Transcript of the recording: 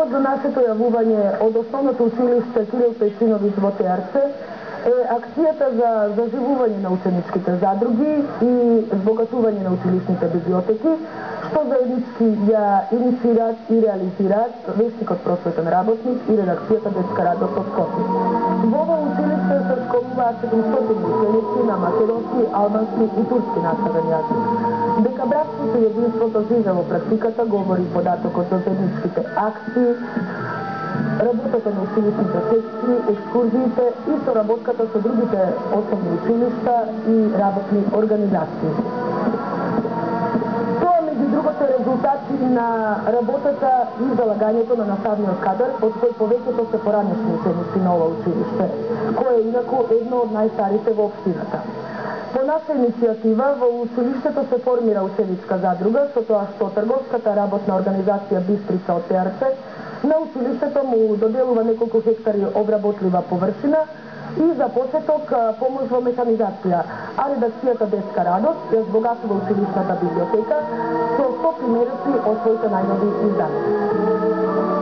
Повод за нашето јавување од Основното училиште Кирил Пејчиновиќ во Теарце е акцијата за заживување на ученичките задруги и збогатување на училишните библиотеки, што заеднички ја инициират и реализираат Весникот Просветен работник и редакцијата Детска радост од Скопје. Во ова училиште се школуваат 700 ученици на македонски, албански и турски наставен јазик. Дека братството и единството живе во практиката говори податокот за заедничките акции, работата на училишните секции, екскурзиите и соработката со другите основни училишта и работни организации. Тоа меѓу другото е резултати на работата и залагањето на наставниот кадар, од кој повеќето се поранешни ученици на ова училиште, кое е инаку едно од најстарите во општината. По наша иницијатива во училиштето се формира ученичка задруга, со тоа што трговската работна организација Бистрица од Теарце на училиштето му доделува неколку хектари обработлива површина и за почеток помош во механизација, а редакцијата Детска радост ја збогатува училишната библиотека со 100 примеруци од своите најнови издания.